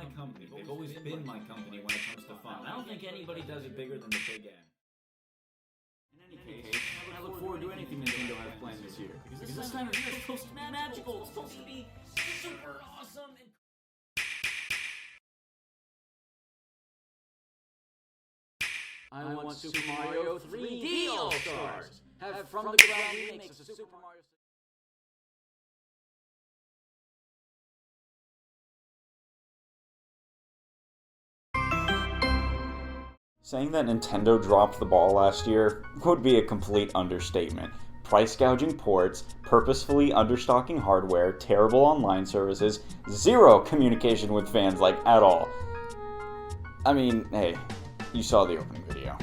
my company. They've always been my company when it comes to fun. I don't think anybody does it bigger than the Big N. In any case, I look forward to anything Nintendo has planned this year. Because this time of year is supposed to be magical. It's supposed to be super awesome and I want Super Mario 3D All-Stars! Have from-the-ground remakes of Super Mario... Saying that Nintendo dropped the ball last year would be a complete understatement. Price gouging ports, purposefully understocking hardware, terrible online services, zero communication with fans, like, at all. I mean, hey, you saw the opening video.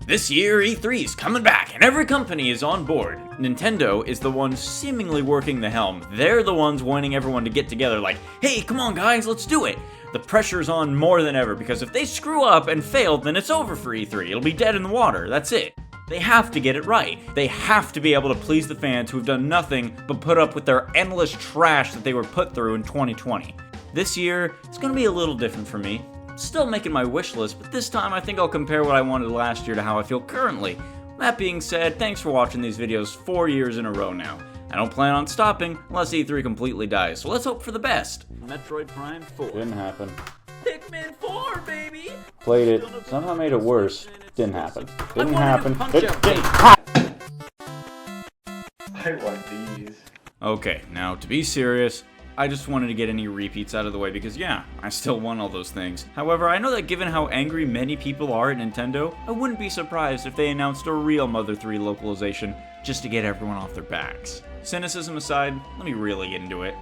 This year, E3's coming back, and every company is on board. Nintendo is the one seemingly working the helm. They're the ones wanting everyone to get together like, hey, come on guys, let's do it! The pressure's on more than ever, because if they screw up and fail, then it's over for E3. It'll be dead in the water, that's it. They have to get it right. They have to be able to please the fans who have done nothing but put up with their endless trash that they were put through in 2020. This year, it's gonna be a little different for me. Still making my wish list, but this time I think I'll compare what I wanted last year to how I feel currently. That being said, thanks for watching these videos 4 years in a row now. I don't plan on stopping unless E3 completely dies, so let's hope for the best. Metroid Prime 4. Didn't happen. Pikmin 4, baby! Played it, somehow made it worse. Didn't happen. Didn't happen. I want these. Okay, now to be serious, I just wanted to get any repeats out of the way because yeah, I still want all those things. However, I know that given how angry many people are at Nintendo, I wouldn't be surprised if they announced a real Mother 3 localization just to get everyone off their backs. Cynicism aside, let me really get into it.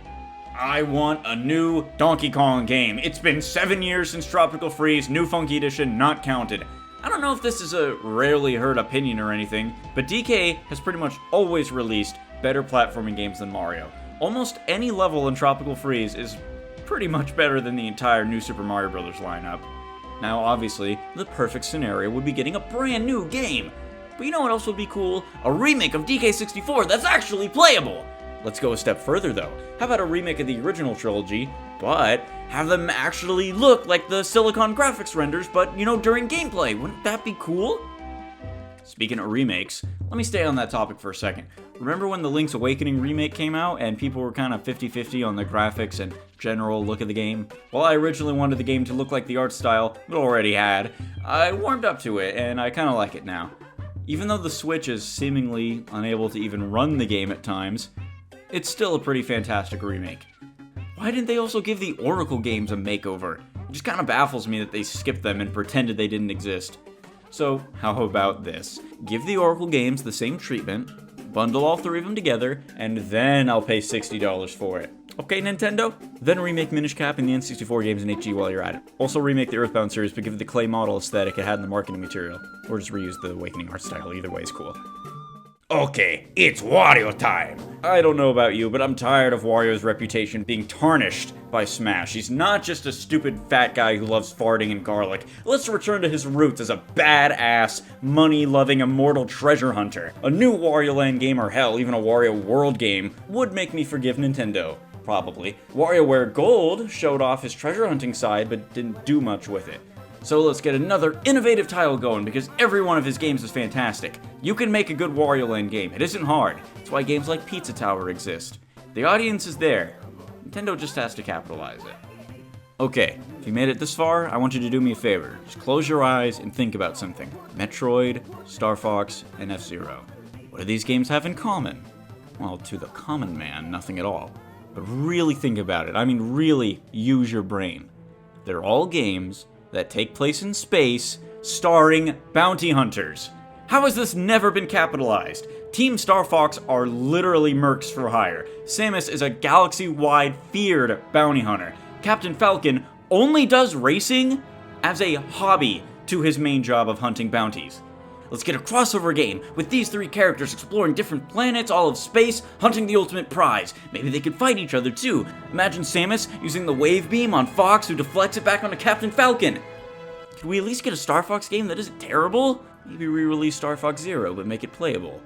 I want a new Donkey Kong game. It's been 7 years since Tropical Freeze, New Funky Edition not counted. I don't know if this is a rarely heard opinion or anything, but DK has pretty much always released better platforming games than Mario. Almost any level in Tropical Freeze is pretty much better than the entire New Super Mario Bros. Lineup. Now, obviously, the perfect scenario would be getting a brand new game. But you know what else would be cool? A remake of DK64 that's actually playable! Let's go a step further though. How about a remake of the original trilogy, but have them actually look like the Silicon graphics renders, but, you know, during gameplay? Wouldn't that be cool? Speaking of remakes, let me stay on that topic for a second. Remember when the Link's Awakening remake came out and people were kind of 50-50 on the graphics and general look of the game? Well, I originally wanted the game to look like the art style it already had. I warmed up to it and I kind of like it now. Even though the Switch is seemingly unable to even run the game at times, it's still a pretty fantastic remake. Why didn't they also give the Oracle games a makeover? It just kind of baffles me that they skipped them and pretended they didn't exist. So, how about this? Give the Oracle games the same treatment, bundle all three of them together, and then I'll pay $60 for it. Okay, Nintendo? Then remake Minish Cap and the N64 games in HD while you're at it. Also remake the Earthbound series, but give it the clay model aesthetic it had in the marketing material. Or just reuse the Awakening art style, either way is cool. Okay, it's Wario time! I don't know about you, but I'm tired of Wario's reputation being tarnished by Smash. He's not just a stupid fat guy who loves farting and garlic. Let's return to his roots as a badass, money-loving, immortal treasure hunter. A new Wario Land game, or hell, even a Wario World game, would make me forgive Nintendo. Probably. WarioWare Gold showed off his treasure hunting side, but didn't do much with it. So let's get another innovative title going, because every one of his games is fantastic. You can make a good Wario Land game. It isn't hard. That's why games like Pizza Tower exist. The audience is there. Nintendo just has to capitalize it. Okay, if you made it this far, I want you to do me a favor. Just close your eyes and think about something. Metroid, Star Fox, and F-Zero. What do these games have in common? Well, to the common man, nothing at all. But really think about it. I mean, really use your brain. They're all games that take place in space, starring bounty hunters. How has this never been capitalized? Team Star Fox are literally mercs for hire. Samus is a galaxy-wide feared bounty hunter. Captain Falcon only does racing as a hobby to his main job of hunting bounties. Let's get a crossover game with these three characters exploring different planets, all of space, hunting the ultimate prize. Maybe they could fight each other too. Imagine Samus using the wave beam on Fox, who deflects it back onto Captain Falcon. Could we at least get a Star Fox game that isn't terrible? Maybe re-release Star Fox Zero, but make it playable.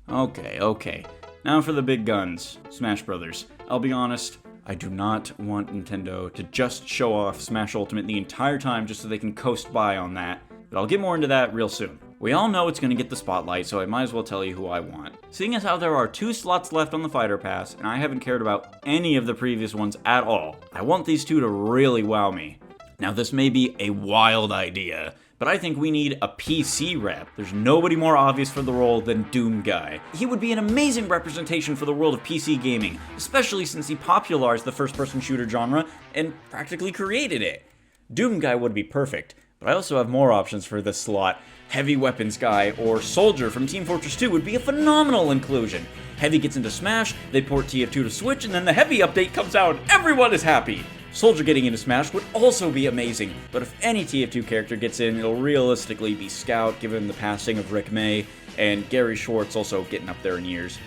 Okay. Now for the big guns. Smash Brothers. I'll be honest, I do not want Nintendo to just show off Smash Ultimate the entire time just so they can coast by on that, but I'll get more into that real soon. We all know it's going to get the spotlight, so I might as well tell you who I want. Seeing as how there are 2 slots left on the Fighter Pass, and I haven't cared about any of the previous ones at all, I want these 2 to really wow me. Now this may be a wild idea, but I think we need a PC rep. There's nobody more obvious for the role than Doom Guy. He would be an amazing representation for the world of PC gaming, especially since he popularized the first-person shooter genre and practically created it. Doom Guy would be perfect, but I also have more options for this slot. Heavy Weapons Guy or Soldier from Team Fortress 2 would be a phenomenal inclusion. Heavy gets into Smash, they port TF2 to Switch, and then the Heavy update comes out and everyone is happy. Soldier getting into Smash would also be amazing, but if any TF2 character gets in, it'll realistically be Scout, given the passing of Rick May, and Gary Schwartz also getting up there in years.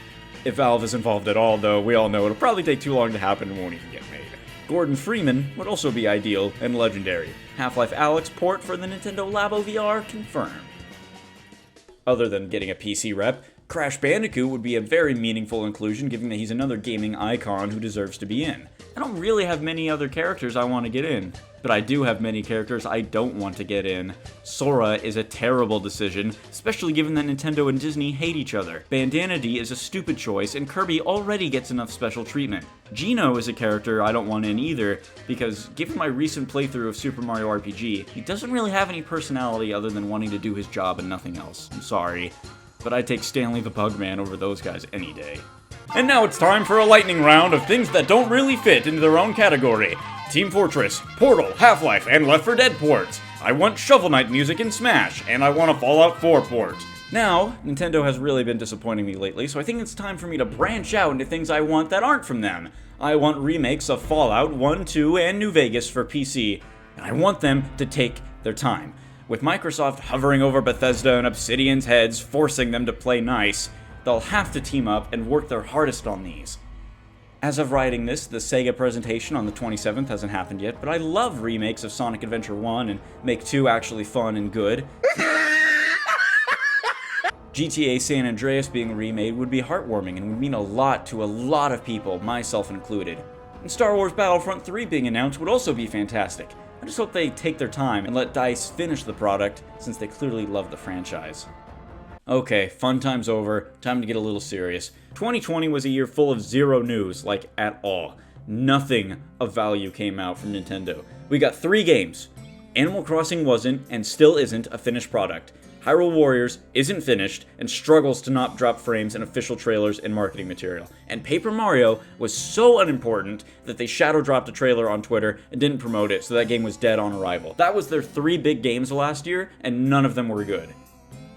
If Valve is involved at all, though, we all know it'll probably take too long to happen and won't even get made. Gordon Freeman would also be ideal and legendary. Half-Life Alyx port for the Nintendo Labo VR confirmed. Other than getting a PC rep, Crash Bandicoot would be a very meaningful inclusion given that he's another gaming icon who deserves to be in. I don't really have many other characters I want to get in, but I do have many characters I don't want to get in. Sora is a terrible decision, especially given that Nintendo and Disney hate each other. Bandana D is a stupid choice, and Kirby already gets enough special treatment. Geno is a character I don't want in either, because given my recent playthrough of Super Mario RPG, he doesn't really have any personality other than wanting to do his job and nothing else. I'm sorry, but I'd take Stanley the Pugman over those guys any day. And now it's time for a lightning round of things that don't really fit into their own category. Team Fortress, Portal, Half-Life, and Left 4 Dead ports. I want Shovel Knight music in Smash, and I want a Fallout 4 port. Now, Nintendo has really been disappointing me lately, so I think it's time for me to branch out into things I want that aren't from them. I want remakes of Fallout 1, 2, and New Vegas for PC, and I want them to take their time. With Microsoft hovering over Bethesda and Obsidian's heads, forcing them to play nice, they'll have to team up and work their hardest on these. As of writing this, the Sega presentation on the 27th hasn't happened yet, but I love remakes of Sonic Adventure 1 and make 2 actually fun and good. GTA San Andreas being remade would be heartwarming and would mean a lot to a lot of people, myself included. And Star Wars Battlefront 3 being announced would also be fantastic. I just hope they take their time and let DICE finish the product, since they clearly love the franchise. Okay, fun time's over. Time to get a little serious. 2020 was a year full of zero news, like at all. Nothing of value came out from Nintendo. We got 3 games. Animal Crossing wasn't, and still isn't, a finished product. Hyrule Warriors isn't finished, and struggles to not drop frames in official trailers and marketing material. And Paper Mario was so unimportant that they shadow dropped a trailer on Twitter and didn't promote it, so that game was dead on arrival. That was their 3 big games last year, and none of them were good.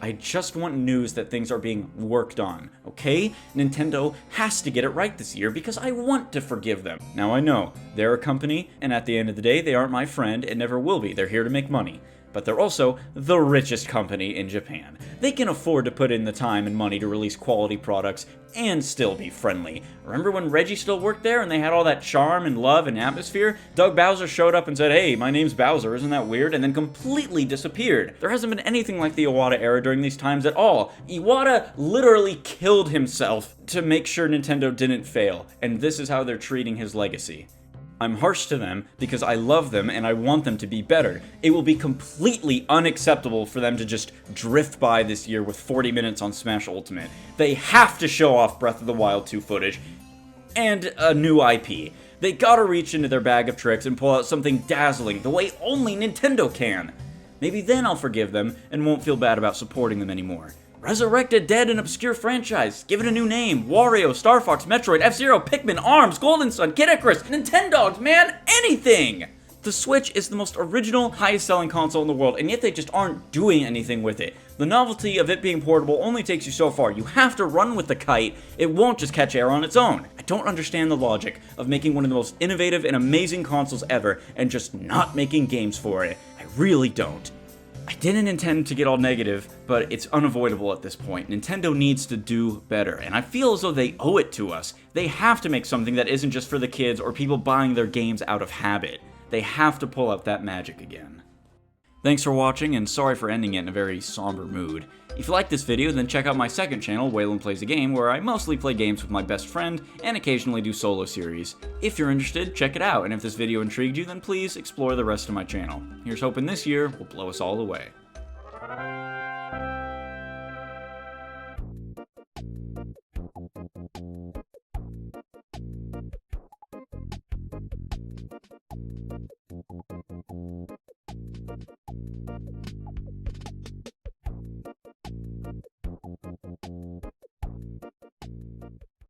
I just want news that things are being worked on, okay? Nintendo has to get it right this year because I want to forgive them. Now I know, they're a company, and at the end of the day, they aren't my friend and never will be. They're here to make money. But they're also the richest company in Japan. They can afford to put in the time and money to release quality products and still be friendly. Remember when Reggie still worked there and they had all that charm and love and atmosphere? Doug Bowser showed up and said, "Hey, my name's Bowser, isn't that weird?" and then completely disappeared. There hasn't been anything like the Iwata era during these times at all. Iwata literally killed himself to make sure Nintendo didn't fail, and this is how they're treating his legacy. I'm harsh to them because I love them and I want them to be better. It will be completely unacceptable for them to just drift by this year with 40 minutes on Smash Ultimate. They have to show off Breath of the Wild 2 footage and a new IP. They gotta reach into their bag of tricks and pull out something dazzling the way only Nintendo can. Maybe then I'll forgive them and won't feel bad about supporting them anymore. Resurrect a dead and obscure franchise. Give it a new name. Wario, Star Fox, Metroid, F-Zero, Pikmin, ARMS, Golden Sun, Kid Icarus, Nintendogs, man! Anything! The Switch is the most original, highest-selling console in the world, and yet they just aren't doing anything with it. The novelty of it being portable only takes you so far. You have to run with the kite. It won't just catch air on its own. I don't understand the logic of making one of the most innovative and amazing consoles ever and just not making games for it. I really don't. I didn't intend to get all negative, but it's unavoidable at this point. Nintendo needs to do better, and I feel as though they owe it to us. They have to make something that isn't just for the kids or people buying their games out of habit. They have to pull out that magic again. Thanks for watching, and sorry for ending it in a very somber mood. If you like this video, then check out my second channel, Waylon Plays a Game, where I mostly play games with my best friend, and occasionally do solo series. If you're interested, check it out, and if this video intrigued you, then please explore the rest of my channel. Here's hoping this year will blow us all away.